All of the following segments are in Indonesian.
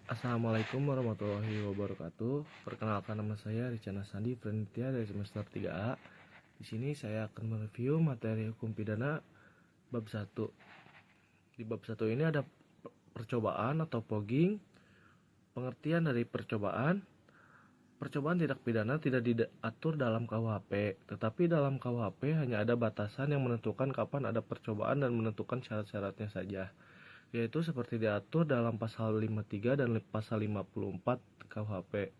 Assalamualaikum warahmatullahi wabarakatuh. Perkenalkan, nama saya Ricana Sandi Pranitya dari semester 3A. Di sini saya akan mereview materi hukum pidana bab 1. Di bab 1 ini ada percobaan atau fogging. Pengertian dari percobaan. Percobaan tindak pidana tidak diatur dalam KUHP, tetapi dalam KUHP hanya ada batasan yang menentukan kapan ada percobaan dan menentukan syarat-syaratnya saja, yaitu seperti diatur dalam pasal 53 dan pasal 54 KUHP.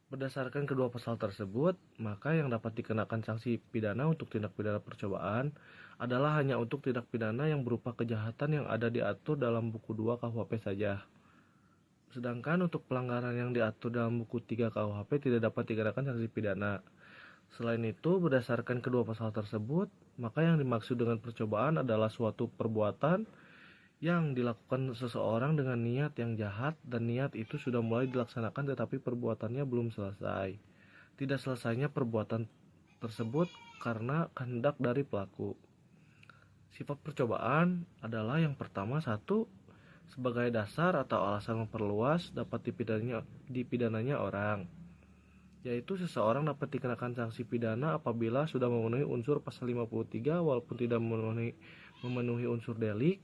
Berdasarkan kedua pasal tersebut, maka yang dapat dikenakan sanksi pidana untuk tindak pidana percobaan adalah hanya untuk tindak pidana yang berupa kejahatan yang ada diatur dalam buku 2 KUHP saja. Sedangkan untuk pelanggaran yang diatur dalam buku 3 KUHP tidak dapat dikenakan sanksi pidana. Selain itu, berdasarkan kedua pasal tersebut, maka yang dimaksud dengan percobaan adalah suatu perbuatan yang dilakukan seseorang dengan niat yang jahat dan niat itu sudah mulai dilaksanakan tetapi perbuatannya belum selesai. Tidak selesainya perbuatan tersebut karena kehendak dari pelaku. Sifat percobaan adalah yang pertama, satu, sebagai dasar atau alasan memperluas dapat dipidananya orang, yaitu seseorang dapat dikenakan sanksi pidana apabila sudah memenuhi unsur pasal 53 walaupun tidak memenuhi unsur delik.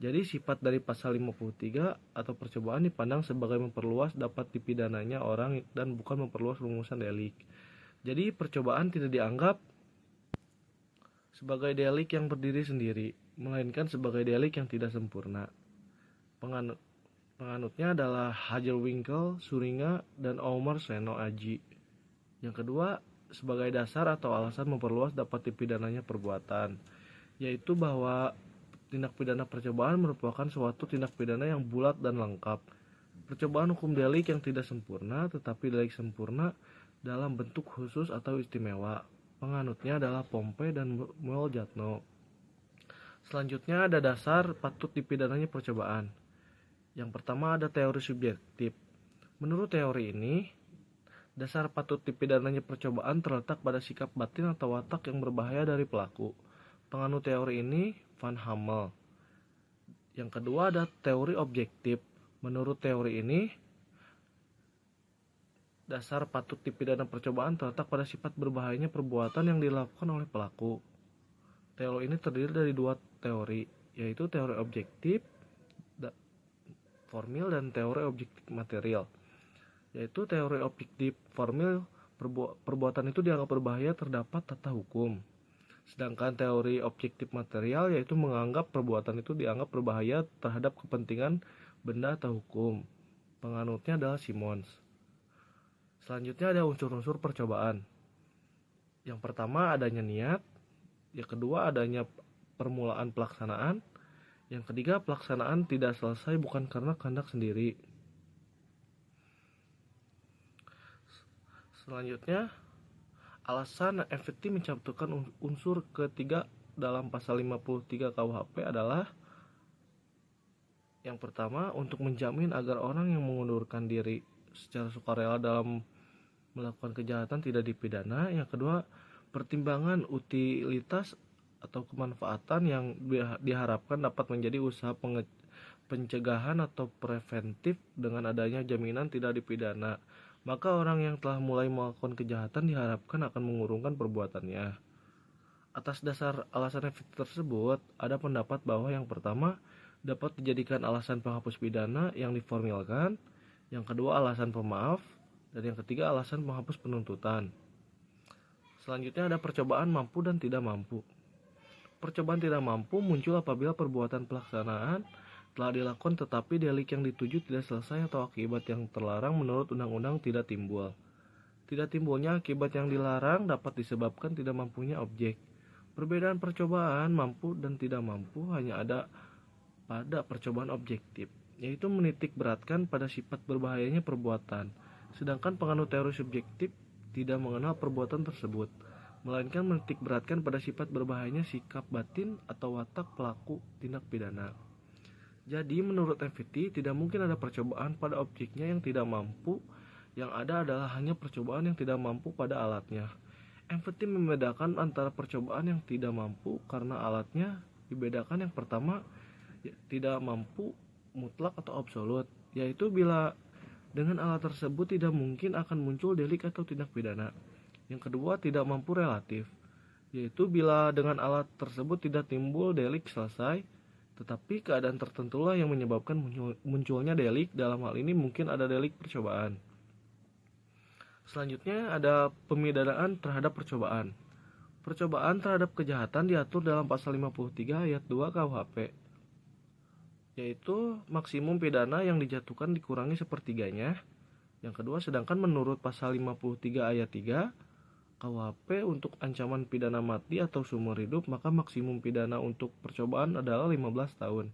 Jadi sifat dari pasal 53 atau percobaan dipandang sebagai memperluas dapat dipidananya orang dan bukan memperluas rumusan delik. Jadi percobaan tidak dianggap sebagai delik yang berdiri sendiri, melainkan sebagai delik yang tidak sempurna. Penganutnya adalah Hajelwinkel, Suringa, dan Omar Seno Aji. Yang kedua, sebagai dasar atau alasan memperluas dapat dipidananya perbuatan, yaitu bahwa tindak pidana percobaan merupakan suatu tindak pidana yang bulat dan lengkap. Percobaan hukum delik yang tidak sempurna, tetapi delik sempurna dalam bentuk khusus atau istimewa. Penganutnya adalah Pompe dan Mueljatno. Selanjutnya ada dasar patut dipidananya percobaan. Yang pertama ada teori subjektif. Menurut teori ini, dasar patut dipidananya percobaan terletak pada sikap batin atau watak yang berbahaya dari pelaku. Penganut teori ini Van Hammel. Yang kedua ada teori objektif. Menurut teori ini, dasar patut dipidana percobaan terletak pada sifat berbahayanya perbuatan yang dilakukan oleh pelaku. Teori ini terdiri dari dua teori, yaitu teori objektif formil dan teori objektif material. Yaitu teori objektif formil, perbuatan itu dianggap berbahaya terdapat tata hukum. Sedangkan teori objektif material yaitu menganggap perbuatan itu dianggap berbahaya terhadap kepentingan benda atau hukum. Penganutnya adalah Simons. Selanjutnya ada unsur-unsur percobaan. Yang pertama adanya niat, yang kedua adanya permulaan pelaksanaan, yang ketiga pelaksanaan tidak selesai bukan karena kehendak sendiri. Selanjutnya, alasan FT mencantumkan unsur ketiga dalam pasal 53 KUHP adalah yang pertama, untuk menjamin agar orang yang mengundurkan diri secara sukarela dalam melakukan kejahatan tidak dipidana. Yang kedua, pertimbangan utilitas atau kemanfaatan yang diharapkan dapat menjadi usaha pencegahan atau preventif dengan adanya jaminan tidak dipidana. Maka orang yang telah mulai melakukan kejahatan diharapkan akan mengurungkan perbuatannya. Atas dasar alasan tersebut, ada pendapat bahwa yang pertama dapat dijadikan alasan penghapus pidana yang diformilkan, yang kedua alasan pemaaf, dan yang ketiga alasan penghapus penuntutan. Selanjutnya ada percobaan mampu dan tidak mampu. Percobaan tidak mampu muncul apabila perbuatan pelaksanaan telah dilakukan tetapi delik yang dituju tidak selesai atau akibat yang terlarang menurut undang-undang tidak timbul. Tidak timbulnya akibat yang dilarang dapat disebabkan tidak mampunya objek. Perbedaan percobaan mampu dan tidak mampu hanya ada pada percobaan objektif, yaitu menitik beratkan pada sifat berbahayanya perbuatan. Sedangkan penganut teori subjektif tidak mengenal perbuatan tersebut, melainkan menitik beratkan pada sifat berbahayanya sikap batin atau watak pelaku tindak pidana. Jadi menurut FT tidak mungkin ada percobaan pada objeknya yang tidak mampu, yang ada adalah hanya percobaan yang tidak mampu pada alatnya. FT membedakan antara percobaan yang tidak mampu karena alatnya dibedakan. Yang pertama, tidak mampu mutlak atau absolut. yaitu bila dengan alat tersebut tidak mungkin akan muncul delik atau tindak pidana. Yang kedua, tidak mampu relatif, yaitu bila dengan alat tersebut tidak timbul delik selesai, tetapi keadaan tertentulah yang menyebabkan munculnya delik. Dalam hal ini mungkin ada delik percobaan. Selanjutnya ada pemidanaan terhadap percobaan. Percobaan terhadap kejahatan diatur dalam pasal 53 ayat 2 KUHP, yaitu maksimum pidana yang dijatuhkan dikurangi sepertiganya. Yang kedua, sedangkan menurut pasal 53 ayat 3 KUHP untuk ancaman pidana mati atau seumur hidup, maka maksimum pidana untuk percobaan adalah 15 tahun.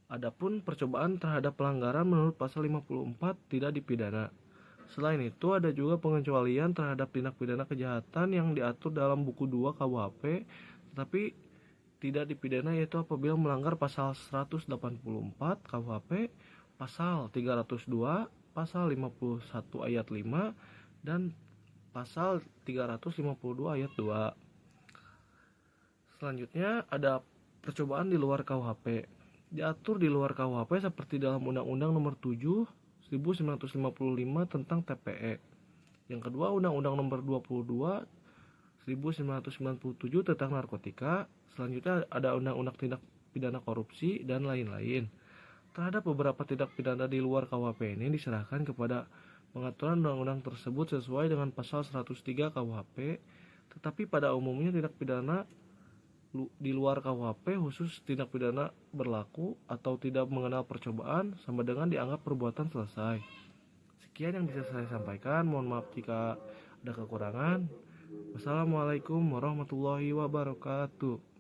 Adapun percobaan terhadap pelanggaran menurut pasal 54 tidak dipidana. Selain itu, ada juga pengecualian terhadap tindak pidana kejahatan yang diatur dalam buku 2 KUHP, tetapi tidak dipidana, yaitu apabila melanggar pasal 184 KUHP, pasal 302, pasal 51 ayat 5, dan pasal 352 ayat 2. Selanjutnya ada percobaan di luar KUHP. Diatur di luar KUHP seperti dalam Undang-Undang Nomor 7 1955 tentang TPE. Yang kedua, Undang-Undang Nomor 22 1997 tentang narkotika. Selanjutnya ada Undang-Undang Tindak Pidana Korupsi dan lain-lain. Terhadap beberapa tindak pidana di luar KUHP ini diserahkan kepada pengaturan undang-undang tersebut sesuai dengan pasal 103 KUHP, tetapi pada umumnya tindak pidana di luar KUHP khusus tindak pidana berlaku atau tidak mengenal percobaan sama dengan dianggap perbuatan selesai. Sekian yang bisa saya sampaikan, mohon maaf jika ada kekurangan. Wassalamualaikum warahmatullahi wabarakatuh.